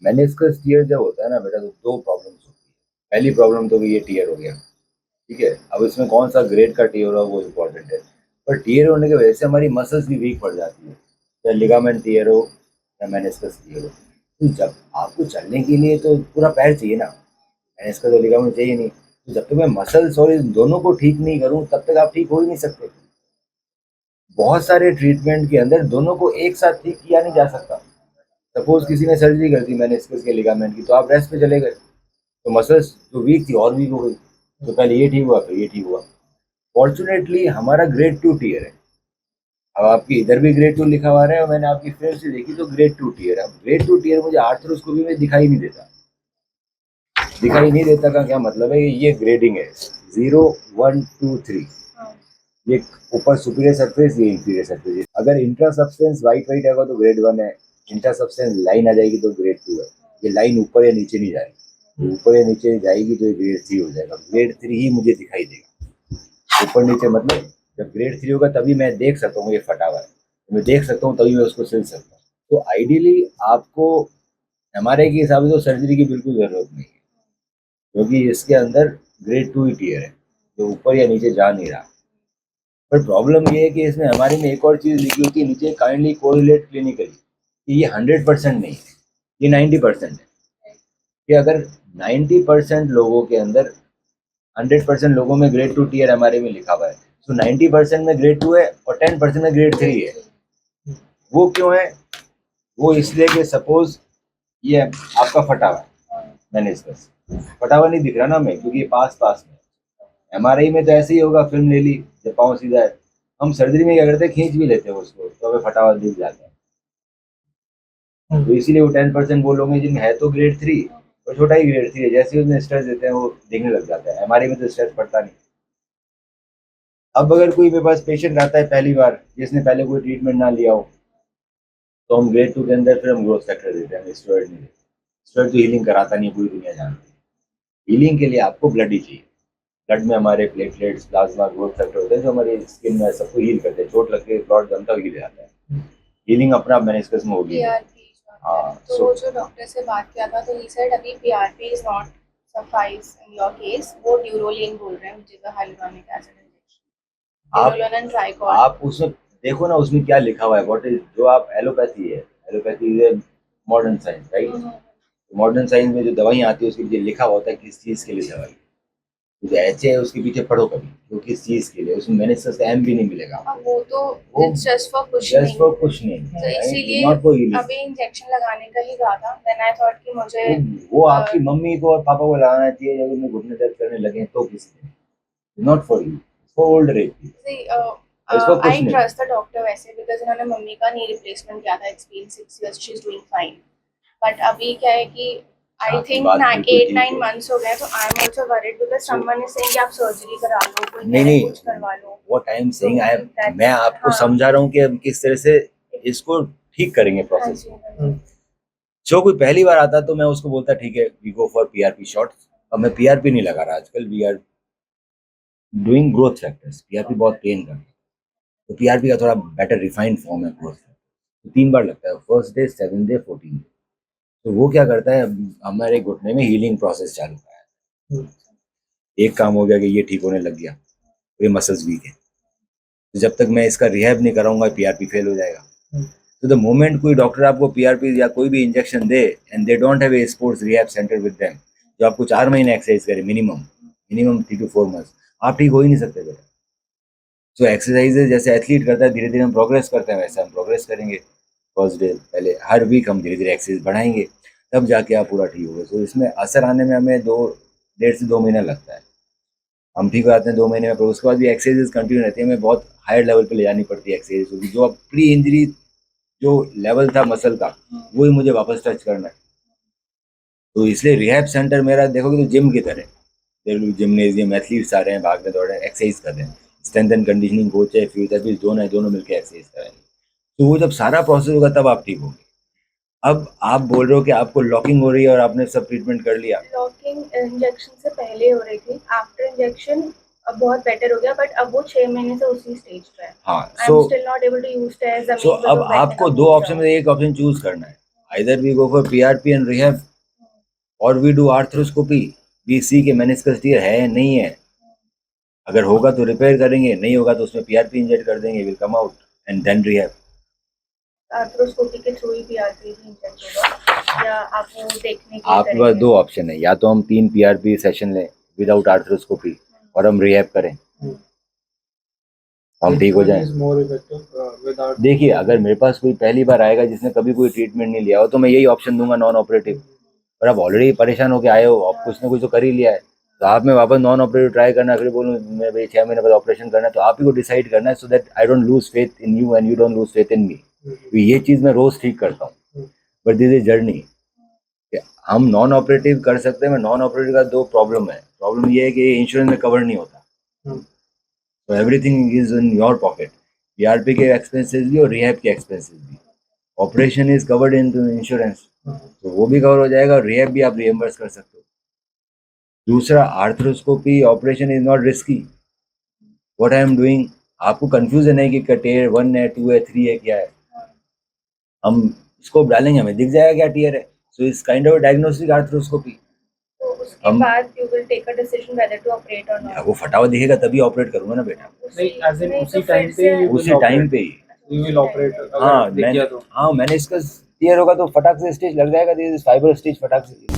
Meniscus tier जब होता है ना बेटा, तो दो प्रॉब्लम्स होती है। पहली प्रॉब्लम तो ये टियर हो गया, ठीक है। अब इसमें कौन सा ग्रेड का टियर हो वो इम्पोर्टेंट है। पर टियर होने की वजह से हमारी मसल्स भी वीक पड़ जाती है, चाहे लिगामेंट टियर हो या मेनिस्कस टियर हो। तो जब आपको चलने के लिए तो पूरा पैर चाहिए ना, मेनिस्कस और लिगामेंट चाहिए नहीं। तो जब तक मैं मसल्स और इन दोनों को ठीक नहीं करूँ तब तक आप ठीक हो ही नहीं सकते। बहुत सारे ट्रीटमेंट के अंदर दोनों को एक साथ ठीक किया नहीं जा सकता। सपोज किसी ने सर्जरी कर दी मेनिस्कस के लिगामेंट की, तो आप रेस्ट पे चले गए, तो मसल्स जो वीक थी और वीक हो गई। तो पहले ये ठीक हुआ, फिर ये ठीक हुआ। फॉर्चुनेटली हमारा ग्रेड टू टियर है। अब आपकी इधर भी ग्रेड टू लिखा हुआ है, और मैंने आपकी फ्रेम से देखी तो ग्रेड टू टियर। अब ग्रेड टू टियर मुझे आर्थ्रोस्कोपी में दिखाई नहीं देता। दिखाई नहीं देता का क्या मतलब है? ये ग्रेडिंग है, 0 1 2 3। ये ऊपर सुपीरियर सरफेस, ये इंफीरियर सरफेस। अगर इंट्रा सब्सटेंस वाइट वाइट आएगा तो ग्रेड 1 है, इंट्रा सब्सटेंस लाइन आ जाएगी तो ग्रेड 2 है। ये लाइन ऊपर या नीचे नहीं जाएगी, ऊपर या नीचे जाएगी तो ये ग्रेड 3 हो जाएगा। ग्रेड 3 ही मुझे दिखाई देगा। ऊपर नीचे मतलब जब ग्रेड 3 होगा तभी मैं देख सकता हूँ ये फटा हुआ है, मैं देख सकता हूँ, तभी मैं उसको सिल सकता हूँ। तो आइडियली आपको एमआरआई के हिसाब से तो सर्जरी की बिल्कुल जरूरत नहीं है, क्योंकि इसके अंदर ग्रेड 2 ही टियर है, जो ऊपर या नीचे जा नहीं रहा। पर प्रॉब्लम ये है कि इसमें हमारे में एक और चीज़ लिखी होती है नीचे, काइंडली कोरिलेट क्लिनिकली, कि ये 100% नहीं है, ये 90% है। कि अगर 90% लोगों के अंदर 100% लोगों में ग्रेड 2 टियर हमारे में लिखा हुआ है, तो 90% में ग्रेड 2 है और 10% में ग्रेड 3 है। वो क्यों है? वो इसलिए कि सपोज ये आपका फटा हुआ है, मैंने इसका फटा हुआ नहीं दिख रहा ना हमें, क्योंकि ये पास पास में। एमआरआई में तो ऐसे ही होगा, फिल्म ले ली, जब पाँव सीधा है। हम सर्जरी में क्या करते हैं, खींच भी लेते हैं उसको, तो हमें फटा हुआ दिख जाता है। तो इसीलिए वो 10% वो लोग हैं जिनमें है तो ग्रेड 3 और छोटा ही ग्रेड 3 है। जैसे ही उसमें स्ट्रेस देते हैं वो दिखने लग जाता है। एमआरआई में तो स्ट्रेस पड़ता नहीं। अब अगर कोई मेरे पास पेशेंट आता है पहली बार, जिसने पहले कोई ट्रीटमेंट ना लिया हो, तो हम ग्रेड 2 के अंदर फिर हम ग्रोथ फैक्टर देते हैं, हम स्टेरॉइड नहीं देते। स्टेरॉइड तो हीलिंग कराता नहीं, पूरी दुनिया जानती है। हीलिंग के लिए आपको ब्लड ही चाहिए। ब्लड में हमारे प्लेटलेट्स, प्लाज्मा, ग्रोथ फैक्टर होते हैं जो हमारी स्किन में सबको हील करते हैं। चोट लगते ब्लड जमता हुआ हील जाता है। हीलिंग अपना मेनिस्कस में होगी। हाँ, तो वो जो डॉक्टर से बात किया था तो ही सेड अभी PRP is not suffice in your case, वो ड्यूरोलिन बोल रहे हैं, which is a hyaluronic acid injection, आप ड्यूरोलिन एंड ट्राइकॉल। आप उसमें देखो ना, उसमें क्या लिखा हुआ है, व्हाट इज, जो आप एलोपैथी है, allopathy is modern science, right. Modern science में जो दवाइयाँ आती है उसके पीछे लिखा होता है किस चीज़ के लिए दवाई। तो ऐसे है, उसके पीछे पढ़ो कभी, तो किस चीज़ के लिए, उसमें मेनिस्कस का एम भी नहीं मिलेगा अब आपको। वो तो वो it's just for just cushioning, for cushioning, तो राइट, इसीलिए नॉट फॉर हीलिंग। अभी इंजेक्शन लगाने का ही कहा था। देन आई थॉट कि मुझे वो आपकी मम्मी को और पापा को लगाना चाहिए जब उन्हें घुटने दर्द करने लगे, तो किसने, not for you, for old age people, इसको कुछ आई नहीं। ट्रस्ट द डॉक्टर वैसे, बिकॉज इन्होंने मम्मी का नी रिप्लेसमेंट किया था। It's been 6 years, she is doing fine. But अभी क्या है कि आई आपकी थिंक बात बिल्कुल एट ठीक नाइन है। मंथ्स हो गए, तो I am also worried because someone is saying कि आप सर्जरी करा लो, कोई कह नहीं रहा है नहीं, कुछ करवा लो। व्हाट आई एम तो सेइंग, आई, मैं दैट्स आपको हाँ। समझा रहा हूँ कि हम किस तरह से इसको ठीक करेंगे हाँ प्रोसेस जी, को। हाँ जी। जो कोई पहली बार आता तो मैं उसको बोलता ठीक है, we go for PRP shots. अब मैं पीआरपी नहीं लगा रहा आजकल, we are doing growth factors. PRP बहुत पेन करता है, तो पीआरपी का थोड़ा बेटर रिफाइंड फॉर्म है ग्रोथ फैक्टर। तो 3 बार लगता है, first day, 7th day, 14th day. तो वो क्या करता है, हमारे घुटने में हीलिंग प्रोसेस चालू कराया है। एक काम हो गया कि ये ठीक होने लग गया, ये मसल्स वीक है। तो जब तक मैं इसका रिहैब नहीं कराऊंगा पीआरपी फेल हो जाएगा। तो द मोमेंट कोई डॉक्टर आपको पीआरपी या कोई भी injection they and they don't have a sports rehab centre with them, जो आपको 4 महीने एक्सरसाइज करे मिनिमम, मिनिमम 3 to 4 months, आप ठीक हो ही नहीं सकते बेटा। तो एक्सरसाइजेज जैसे एथलीट करता है, धीरे धीरे हम प्रोग्रेस करते हैं, वैसे हम प्रोग्रेस करेंगे। फर्स्ट डे पहले, हर वीक हम धीरे धीरे एक्सरसाइज बढ़ाएंगे, तब जाके आप पूरा ठीक होगे। तो इसमें असर आने में हमें 1.5 से 2 महीना लगता है। हम ठीक हो जाते हैं 2 महीने में, पर उसके बाद भी एक्सरसाइज कंटिन्यू रहती है। हमें बहुत हायर लेवल पे ले जानी पड़ती है एक्सरसाइज, क्योंकि जो अब प्री इंजरी जो लेवल था मसल का, वही मुझे वापस टच करना है। तो इसलिए रिहैब सेंटर मेरा देखोगे तो जिम की तरह, जिमनेजियम, एथलीट्स आ रहे हैं, भागने दौड़ रहे हैं, एक्सरसाइज कर रहे हैं। स्ट्रेंथ एंड कंडीशनिंग कोच है, फिजियोथेरेपिस्ट, दोनों है, दोनों मिलकर एक्सरसाइज कर रहे हैं। तो वो जब सारा प्रोसेस होगा तब आप ठीक होंगे। अब आप बोल रहे हो कि आपको लॉकिंग हो रही है और आपने सब ट्रीटमेंट कर लिया। लॉकिंग इंजेक्शन से पहले हो रही थी, आफ्टर इंजेक्शन अब बहुत बेटर हो गया, बट अब वो 6 महीने से उसी स्टेज पे है। हाँ, I am still not able to use stairs, so जमीन पे अब तो बैठने का आपको दो सोच रहा ऑप्शन हूँ। में एक ऑप्शन चूज करना है। either we go for PRP and rehab or we do arthroscopy. We see कि meniscus tear है नहीं है, अगर होगा तो रिपेयर करेंगे, नहीं होगा तो उसमें PRP इंजेक्ट कर देंगे, will come out and then rehab. Arthroscopy के थ्रू ही PRP भी इंजेक्ट होगा या आप वो देखने के लिए आपके पास करेंगे? दो ऑप्शन है, या तो हम 3 PRP सेशन लें विदाउट आर्थ्रोस्कोपी और हम रिहैब करें, हम ठीक हो जाएं। देखिए, अगर मेरे पास कोई पहली बार आएगा जिसने कभी कोई ट्रीटमेंट नहीं लिया हो तो मैं यही ऑप्शन दूंगा, नॉन ऑपरेटिव। पर आप ऑलरेडी परेशान होकर आए हो, आप कुछ ना कुछ तो कर ही लिया है, तो आप में वापस नॉन ऑपरेटिव ट्राई करना, फिर बोलूँ मैं भाई 6 महीने बाद ऑपरेशन करना है, तो आप ही को डिसाइड करना है, so that I don't lose faith in you and you don't lose faith in me. तो ये चीज़ मैं रोज़ ठीक करता हूँ, बट दिस इज जर्नी। हम नॉन ऑपरेटिव कर सकते हैं, मैं नॉन ऑपरेटिव का दो प्रॉब्लम है। प्रॉब्लम ये है कि इंश्योरेंस में कवर नहीं होता, तो everything is in your pocket, PRP के एक्सपेंसेस भी और रिहैब के एक्सपेंसेस भी। Operation is covered in insurance, तो वो भी कवर हो जाएगा और रिहैब भी आप रिएम्बर्स कर सकते हो। दूसरा, arthroscopy operation is not risky. What I am doing, आपको कंफ्यूजन है कि टीयर 1 है, 2 है, 3 है, क्या है, हम स्कोप डालेंगे हमें दिख जाएगा क्या टीयर है। So it's kind of diagnostic arthroscopy. तो उसके बाद you will take a decision whether to operate or not. वो फटा हुआ दिखेगा तभी ऑपरेट करूंगा ना बेटा, नहीं, as in नहीं, उसी तो time फिर पे से- you will उसी टाइम operate. पे ही। You will operate हाँ अगर दिख गया तो। मैंने इसका टीयर होगा तो फटाक से स्टिच लग जाएगा, फाइबर स्टिच फटाक से।